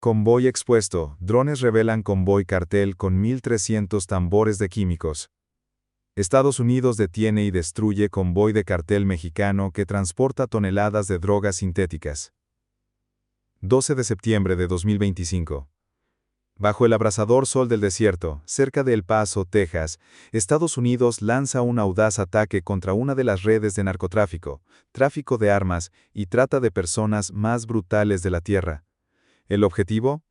Convoy expuesto. Drones revelan convoy cartel con 1.300 tambores de químicos. Estados Unidos detiene y destruye convoy de cartel mexicano que transporta toneladas de drogas sintéticas. 12 de septiembre de 2025. Bajo el abrasador sol del desierto, cerca de El Paso, Texas, Estados Unidos lanza un audaz ataque contra una de las redes de narcotráfico, tráfico de armas y trata de personas más brutales de la Tierra. ¿El objetivo?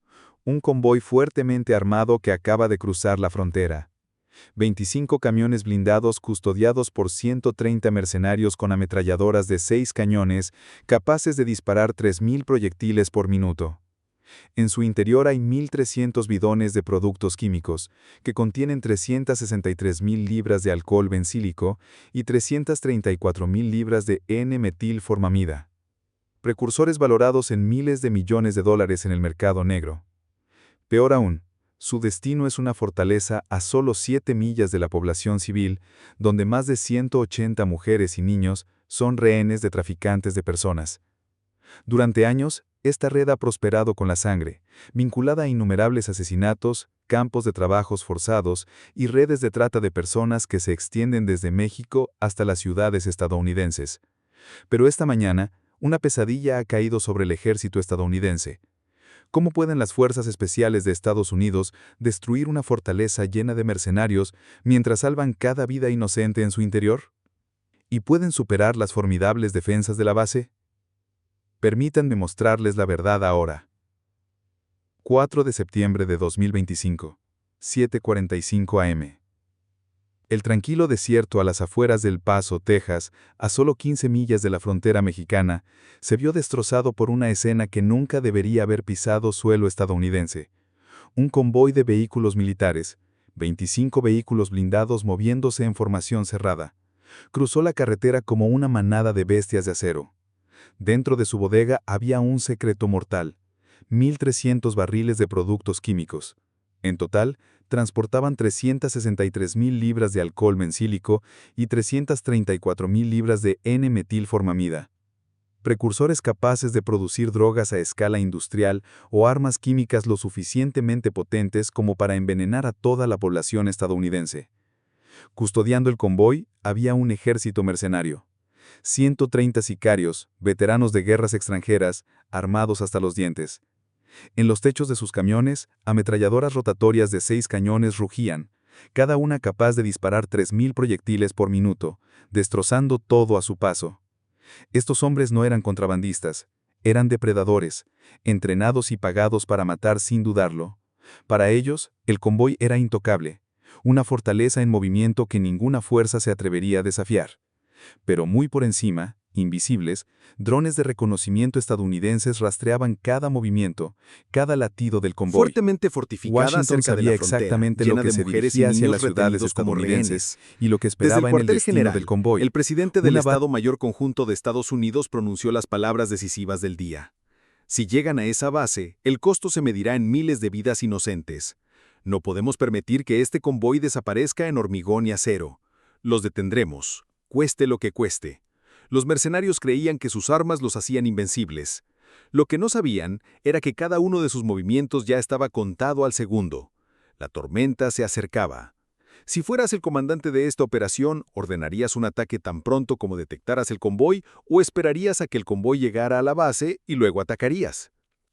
Un convoy fuertemente armado que acaba de cruzar la frontera. 25 camiones blindados custodiados por 130 mercenarios con ametralladoras de 6 cañones, capaces de disparar 3.000 proyectiles por minuto. En su interior hay 1.300 bidones de productos químicos, que contienen 363.000 libras de alcohol bencílico y 334.000 libras de N-metilformamida. Precursores valorados en miles de millones de dólares en el mercado negro. Peor aún, su destino es una fortaleza a solo 7 millas de la población civil, donde más de 180 mujeres y niños son rehenes de traficantes de personas. Durante años, esta red ha prosperado con la sangre, vinculada a innumerables asesinatos, campos de trabajos forzados y redes de trata de personas que se extienden desde México hasta las ciudades estadounidenses. Pero esta mañana, una pesadilla ha caído sobre el ejército estadounidense. ¿Cómo pueden las fuerzas especiales de Estados Unidos destruir una fortaleza llena de mercenarios mientras salvan cada vida inocente en su interior? ¿Y pueden superar las formidables defensas de la base? Permítanme mostrarles la verdad ahora. 4 de septiembre de 2025, 7:45 am. El tranquilo desierto a las afueras de El Paso, Texas, a solo 15 millas de la frontera mexicana, se vio destrozado por una escena que nunca debería haber pisado suelo estadounidense. Un convoy de vehículos militares, 25 vehículos blindados moviéndose en formación cerrada, cruzó la carretera como una manada de bestias de acero. Dentro de su bodega había un secreto mortal: 1.300 barriles de productos químicos. En total, transportaban 363.000 libras de alcohol bencílico y 334.000 libras de N-metilformamida. Precursores capaces de producir drogas a escala industrial o armas químicas lo suficientemente potentes como para envenenar a toda la población estadounidense. Custodiando el convoy había un ejército mercenario. 130 sicarios, veteranos de guerras extranjeras, armados hasta los dientes. En los techos de sus camiones, ametralladoras rotatorias de 6 cañones rugían, cada una capaz de disparar 3.000 proyectiles por minuto, destrozando todo a su paso. Estos hombres no eran contrabandistas, eran depredadores, entrenados y pagados para matar sin dudarlo. Para ellos, el convoy era intocable, una fortaleza en movimiento que ninguna fuerza se atrevería a desafiar. Pero muy por encima, invisibles, drones de reconocimiento estadounidenses rastreaban cada movimiento, cada latido del convoy. Fuertemente fortificada Washington cerca de sabía la frontera, exactamente lo llena que de se mujeres y dirigía hacia niños las ciudades retenidos como estadounidenses rehenes. y lo que Desde esperaba el en el cuartel destino general, del convoy. el presidente del Una Estado Mayor Conjunto de Estados Unidos pronunció las palabras decisivas del día. Si llegan a esa base, el costo se medirá en miles de vidas inocentes. No podemos permitir que este convoy desaparezca en hormigón y acero. Los detendremos, cueste lo que cueste. Los mercenarios creían que sus armas los hacían invencibles. Lo que no sabían era que cada uno de sus movimientos ya estaba contado al segundo. La tormenta se acercaba. Si fueras el comandante de esta operación, ¿ordenarías un ataque tan pronto como detectaras el convoy o esperarías a que el convoy llegara a la base y luego atacarías?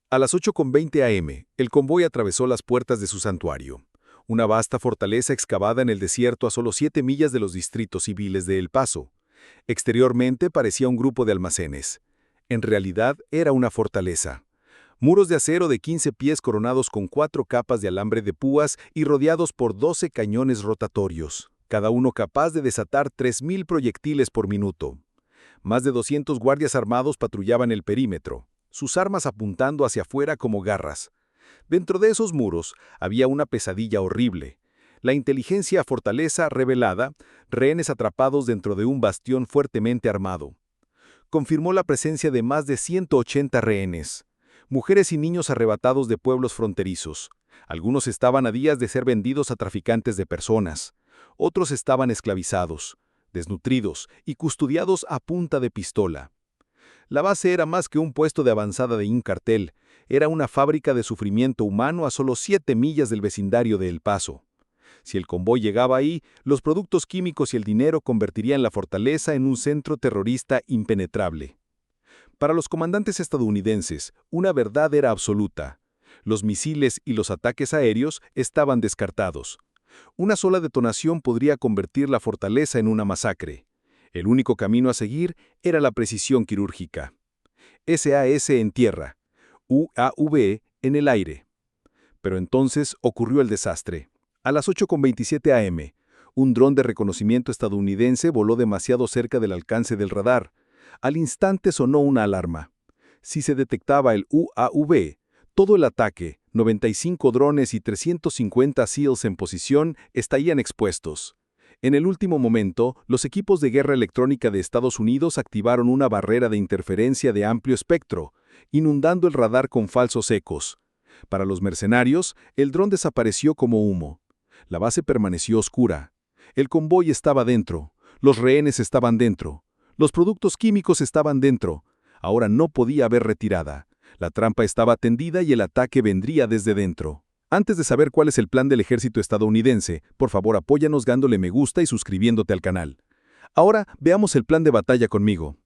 A las 8:20 am, el convoy atravesó las puertas de su santuario, una vasta fortaleza excavada en el desierto a solo 7 millas de los distritos civiles de El Paso. Exteriormente parecía un grupo de almacenes. En realidad era una fortaleza. Muros de acero de 15 pies coronados con 4 capas de alambre de púas y rodeados por 12 cañones rotatorios, cada uno capaz de desatar 3.000 proyectiles por minuto. Más de 200 guardias armados patrullaban el perímetro, sus armas apuntando hacia afuera como garras. Dentro de esos muros había una pesadilla horrible. La inteligencia fortaleza revelada, rehenes atrapados dentro de un bastión fuertemente armado. Confirmó la presencia de más de 180 rehenes. Mujeres y niños arrebatados de pueblos fronterizos. Algunos estaban a días de ser vendidos a traficantes de personas. Otros estaban esclavizados, desnutridos y custodiados a punta de pistola. La base era más que un puesto de avanzada de un cartel. era una fábrica de sufrimiento humano a solo 7 millas del vecindario de El Paso. Si el convoy llegaba ahí, los productos químicos y el dinero convertirían la fortaleza en un centro terrorista impenetrable. Para los comandantes estadounidenses, una verdad era absoluta. Los misiles y los ataques aéreos estaban descartados. Una sola detonación podría convertir la fortaleza en una masacre. El único camino a seguir era la precisión quirúrgica. SAS en tierra, UAV en el aire. Pero entonces ocurrió el desastre. A las 8:27 am, un dron de reconocimiento estadounidense voló demasiado cerca del alcance del radar. Al instante sonó una alarma. Si se detectaba el UAV, todo el ataque, 95 drones y 350 SEALs en posición, estarían expuestos. En el último momento, los equipos de guerra electrónica de Estados Unidos activaron una barrera de interferencia de amplio espectro, inundando el radar con falsos ecos. Para los mercenarios, el dron desapareció como humo. La base permaneció oscura. El convoy estaba dentro. Los rehenes estaban dentro. Los productos químicos estaban dentro. Ahora no podía haber retirada. La trampa estaba tendida y el ataque vendría desde dentro. Antes de saber cuál es el plan del ejército estadounidense, por favor apóyanos dándole me gusta y suscribiéndote al canal. Ahora veamos el plan de batalla conmigo.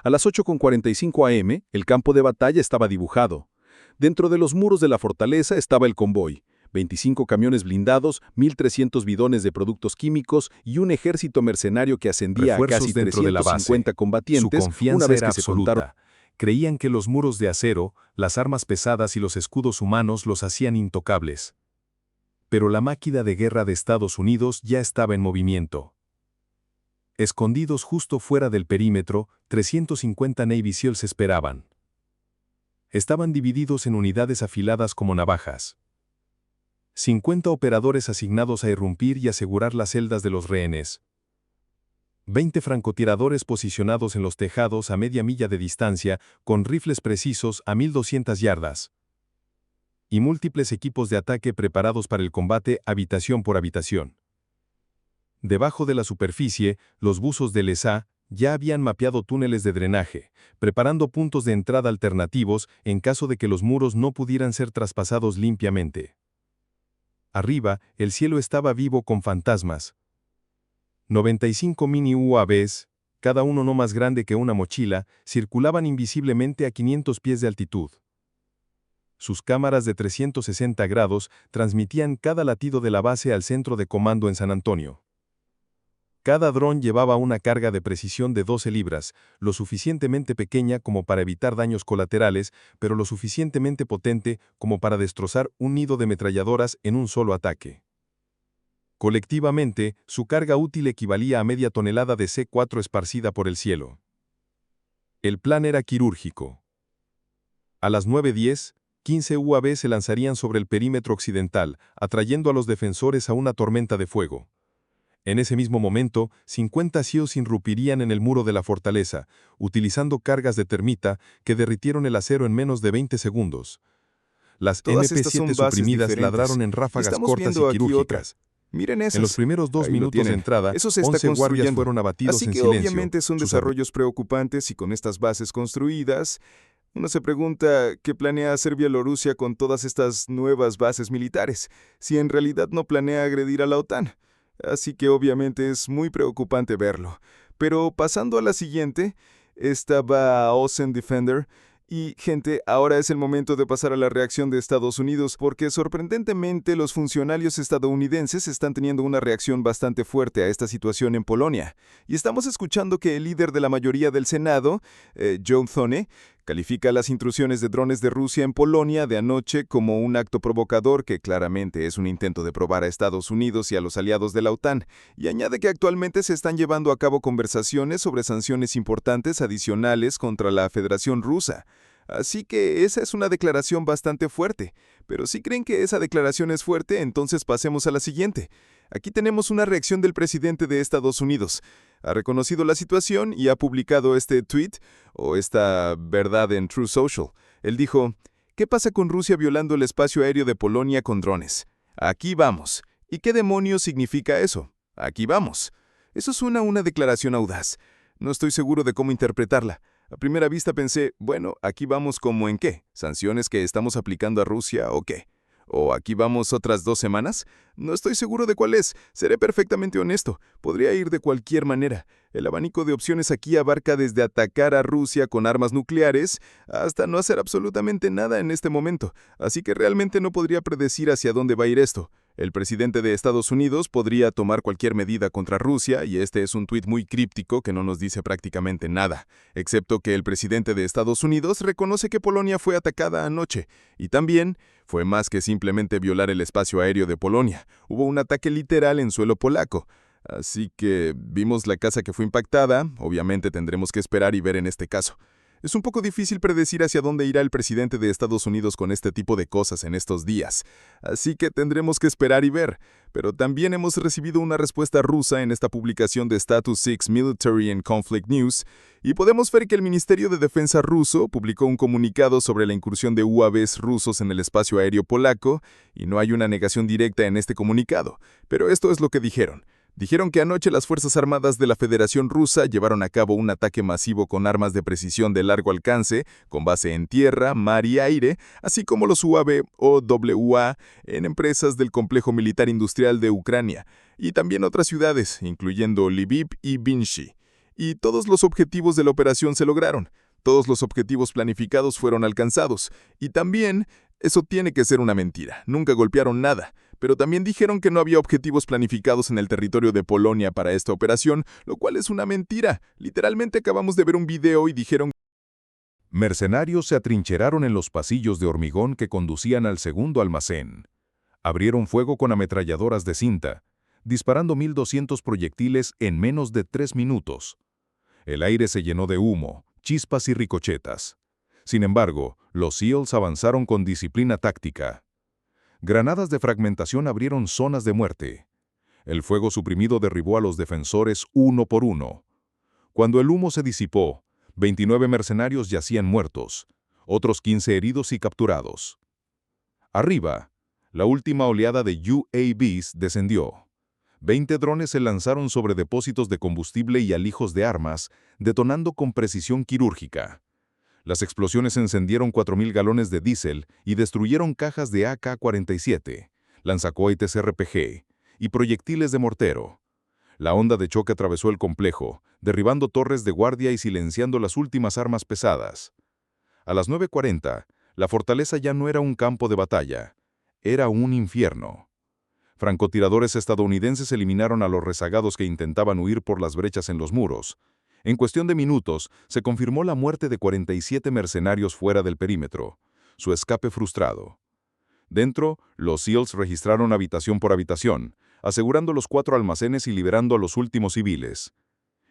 A las 8:45 am, el campo de batalla estaba dibujado. Dentro de los muros de la fortaleza estaba el convoy. 25 camiones blindados, 1.300 bidones de productos químicos y un ejército mercenario que ascendía a casi 350 combatientes. Su confianza una vez era que se absoluta. contaron. Creían que los muros de acero, las armas pesadas y los escudos humanos los hacían intocables. Pero la máquina de guerra de Estados Unidos ya estaba en movimiento. Escondidos justo fuera del perímetro, 350 Navy SEALs esperaban. Estaban divididos en unidades afiladas como navajas. 50 operadores asignados a irrumpir y asegurar las celdas de los rehenes. 20 francotiradores posicionados en los tejados a media milla de distancia, con rifles precisos a 1.200 yardas. Y múltiples equipos de ataque preparados para el combate habitación por habitación. Debajo de la superficie, los buzos del ESA ya habían mapeado túneles de drenaje, preparando puntos de entrada alternativos en caso de que los muros no pudieran ser traspasados limpiamente. Arriba, el cielo estaba vivo con fantasmas. 95 mini UAVs, cada uno no más grande que una mochila, circulaban invisiblemente a 500 pies de altitud. Sus cámaras de 360 grados transmitían cada latido de la base al centro de comando en San Antonio. Cada dron llevaba una carga de precisión de 12 libras, lo suficientemente pequeña como para evitar daños colaterales, pero lo suficientemente potente como para destrozar un nido de ametralladoras en un solo ataque. Colectivamente, su carga útil equivalía a media tonelada de C4 esparcida por el cielo. El plan era quirúrgico. A las 9:10, 15 UAV se lanzarían sobre el perímetro occidental, atrayendo a los defensores a una tormenta de fuego. En ese mismo momento, 50 SEALs irrumpirían en el muro de la fortaleza, utilizando cargas de termita que derritieron el acero en menos de 20 segundos. Las MP-7 suprimidas ladraron en ráfagas cortas y quirúrgicas. Miren esas. En los primeros 2 Ahí lo minutos de tienen. entrada, Eso se está 11 guardias construyendo. fueron abatidos Así en que silencio. obviamente son Sus desarrollos preocupantes y con estas bases construidas, uno se pregunta qué planea hacer Bielorrusia con todas estas nuevas bases militares, si en realidad no planea agredir a la OTAN. Así que obviamente es muy preocupante verlo. Pero pasando a la siguiente, esta va a Ocean Defender. Y, gente, ahora es el momento de pasar a la reacción de Estados Unidos, porque sorprendentemente los funcionarios estadounidenses están teniendo una reacción bastante fuerte a esta situación en Polonia. Y estamos escuchando que el líder de la mayoría del Senado, Joe Thone, califica las intrusiones de drones de Rusia en Polonia de anoche como un acto provocador que claramente es un intento de probar a Estados Unidos y a los aliados de la OTAN, y añade que actualmente se están llevando a cabo conversaciones sobre sanciones importantes adicionales contra la Federación Rusa. Así que esa es una declaración bastante fuerte. Pero si creen que esa declaración es fuerte, entonces pasemos a la siguiente. Aquí tenemos una reacción del presidente de Estados Unidos. Ha reconocido la situación y ha publicado este tweet, o esta verdad en Truth Social. Él dijo, ¿qué pasa con Rusia violando el espacio aéreo de Polonia con drones? Aquí vamos. ¿Y qué demonios significa eso? Aquí vamos. Eso suena a una declaración audaz. No estoy seguro de cómo interpretarla. A primera vista pensé, bueno, aquí vamos como en qué, ¿sanciones que estamos aplicando a Rusia o qué? ¿O aquí vamos otras 2 semanas? No estoy seguro de cuál es, seré perfectamente honesto, podría ir de cualquier manera. El abanico de opciones aquí abarca desde atacar a Rusia con armas nucleares hasta no hacer absolutamente nada en este momento, así que realmente no podría predecir hacia dónde va a ir esto. El presidente de Estados Unidos podría tomar cualquier medida contra Rusia, y este es un tuit muy críptico que no nos dice prácticamente nada, excepto que el presidente de Estados Unidos reconoce que Polonia fue atacada anoche, y también fue más que simplemente violar el espacio aéreo de Polonia, hubo un ataque literal en suelo polaco. Así que vimos la casa que fue impactada, obviamente tendremos que esperar y ver en este caso. Es un poco difícil predecir hacia dónde irá el presidente de Estados Unidos con este tipo de cosas en estos días, así que tendremos que esperar y ver. Pero también hemos recibido una respuesta rusa en esta publicación de Status 6 Military and Conflict News, y podemos ver que el Ministerio de Defensa ruso publicó un comunicado sobre la incursión de UAVs rusos en el espacio aéreo polaco, y no hay una negación directa en este comunicado, pero esto es lo que dijeron. Dijeron que anoche las Fuerzas Armadas de la Federación Rusa llevaron a cabo un ataque masivo con armas de precisión de largo alcance, con base en tierra, mar y aire, así como los UAV o WA en empresas del complejo militar industrial de Ucrania, y también otras ciudades, incluyendo Lviv y Vinnytsia. Y todos los objetivos de la operación se lograron. Todos los objetivos planificados fueron alcanzados. Y también, eso tiene que ser una mentira, nunca golpearon nada. Pero también dijeron que no había objetivos planificados en el territorio de Polonia para esta operación, lo cual es una mentira. Literalmente acabamos de ver un video y dijeron... Mercenarios se atrincheraron en los pasillos de hormigón que conducían al segundo almacén. Abrieron fuego con ametralladoras de cinta, disparando 1.200 proyectiles en menos de 3 minutos. El aire se llenó de humo, chispas y ricochetas. Sin embargo, los SEALs avanzaron con disciplina táctica. Granadas de fragmentación abrieron zonas de muerte. El fuego suprimido derribó a los defensores uno por uno. Cuando el humo se disipó, 29 mercenarios yacían muertos, otros 15 heridos y capturados. Arriba, la última oleada de UAVs descendió. 20 drones se lanzaron sobre depósitos de combustible y alijos de armas, detonando con precisión quirúrgica. Las explosiones encendieron 4.000 galones de diésel y destruyeron cajas de AK-47, lanzacohetes RPG y proyectiles de mortero. La onda de choque atravesó el complejo, derribando torres de guardia y silenciando las últimas armas pesadas. A las 9:40, la fortaleza ya no era un campo de batalla, era un infierno. Francotiradores estadounidenses eliminaron a los rezagados que intentaban huir por las brechas en los muros. En cuestión de minutos, se confirmó la muerte de 47 mercenarios fuera del perímetro, su escape frustrado. Dentro, los SEALs registraron habitación por habitación, asegurando los 4 almacenes y liberando a los últimos civiles.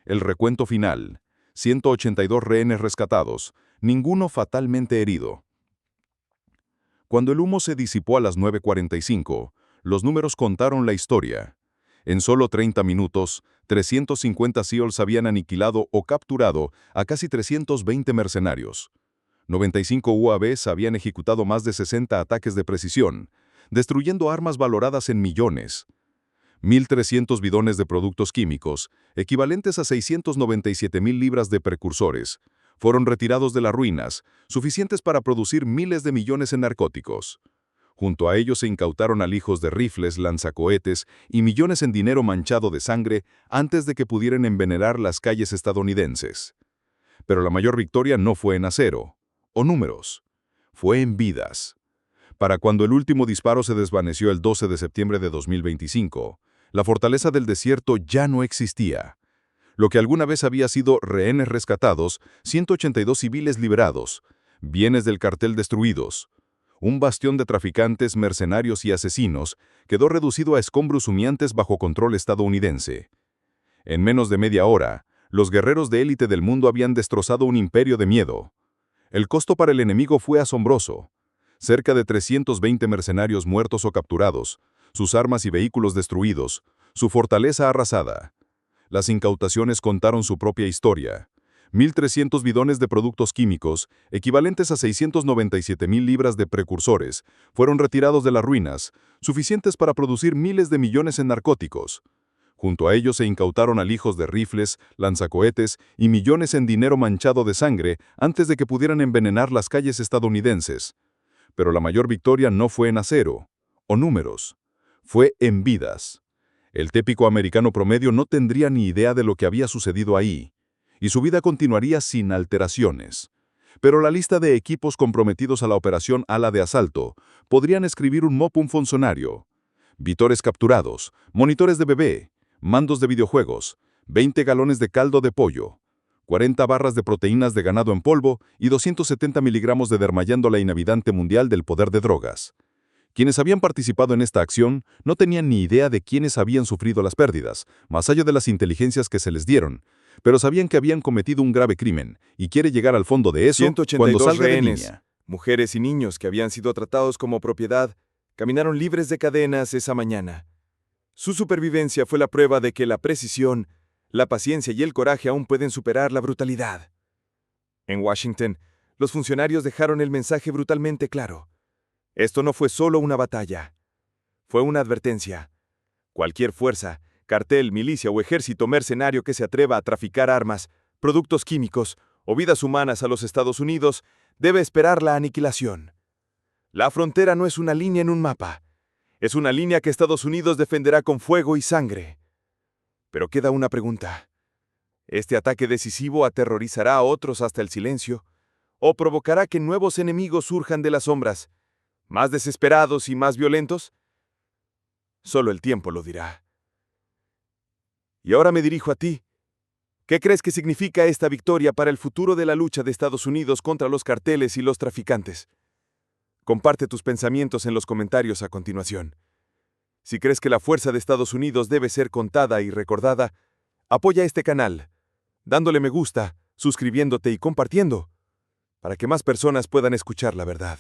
El recuento final: 182 rehenes rescatados, ninguno fatalmente herido. Cuando el humo se disipó a las 9:45, los números contaron la historia. En solo 30 minutos, 350 SEALs habían aniquilado o capturado a casi 320 mercenarios. 95 UAVs habían ejecutado más de 60 ataques de precisión, destruyendo armas valoradas en millones. 1.300 bidones de productos químicos, equivalentes a 697.000 libras de precursores, fueron retirados de las ruinas, suficientes para producir miles de millones en narcóticos. Junto a ellos se incautaron alijos de rifles, lanzacohetes y millones en dinero manchado de sangre antes de que pudieran envenenar las calles estadounidenses. Pero la mayor victoria no fue en acero o números, fue en vidas. Para cuando el último disparo se desvaneció el 12 de septiembre de 2025, la fortaleza del desierto ya no existía. Lo que alguna vez había sido rehenes rescatados, 182 civiles liberados, bienes del cartel destruidos, un bastión de traficantes, mercenarios y asesinos, quedó reducido a escombros humeantes bajo control estadounidense. En menos de media hora, los guerreros de élite del mundo habían destrozado un imperio de miedo. El costo para el enemigo fue asombroso. Cerca de 320 mercenarios muertos o capturados, sus armas y vehículos destruidos, su fortaleza arrasada. Las incautaciones contaron su propia historia. 1.300 bidones de productos químicos, equivalentes a 697.000 libras de precursores, fueron retirados de las ruinas, suficientes para producir miles de millones en narcóticos. Junto a ellos se incautaron alijos de rifles, lanzacohetes y millones en dinero manchado de sangre antes de que pudieran envenenar las calles estadounidenses. Pero la mayor victoria no fue en acero o números, fue en vidas. El típico americano promedio no tendría ni idea de lo que había sucedido ahí, y su vida continuaría sin alteraciones. Pero la lista de equipos comprometidos a la operación Ala de Asalto podrían escribir un mop un funcionario. Vítores capturados, monitores de bebé, mandos de videojuegos, 20 galones de caldo de pollo, 40 barras de proteínas de ganado en polvo y 270 miligramos de dermayando la inhabitante mundial del poder de drogas. Quienes habían participado en esta acción no tenían ni idea de quiénes habían sufrido las pérdidas, más allá de las inteligencias que se les dieron, pero sabían que habían cometido un grave crimen y quiere llegar al fondo de eso 182 cuando salga de rehenes, línea. mujeres y niños que habían sido tratados como propiedad, caminaron libres de cadenas esa mañana. Su supervivencia fue la prueba de que la precisión, la paciencia y el coraje aún pueden superar la brutalidad. En Washington, los funcionarios dejaron el mensaje brutalmente claro. Esto no fue solo una batalla. Fue una advertencia. Cualquier fuerza, cartel, milicia o ejército mercenario que se atreva a traficar armas, productos químicos o vidas humanas a los Estados Unidos debe esperar la aniquilación. La frontera no es una línea en un mapa. Es una línea que Estados Unidos defenderá con fuego y sangre. Pero queda una pregunta. ¿Este ataque decisivo aterrorizará a otros hasta el silencio? ¿O provocará que nuevos enemigos surjan de las sombras, más desesperados y más violentos? Solo el tiempo lo dirá. Y ahora me dirijo a ti. ¿Qué crees que significa esta victoria para el futuro de la lucha de Estados Unidos contra los carteles y los traficantes? Comparte tus pensamientos en los comentarios a continuación. Si crees que la fuerza de Estados Unidos debe ser contada y recordada, apoya este canal, dándole me gusta, suscribiéndote y compartiendo, para que más personas puedan escuchar la verdad.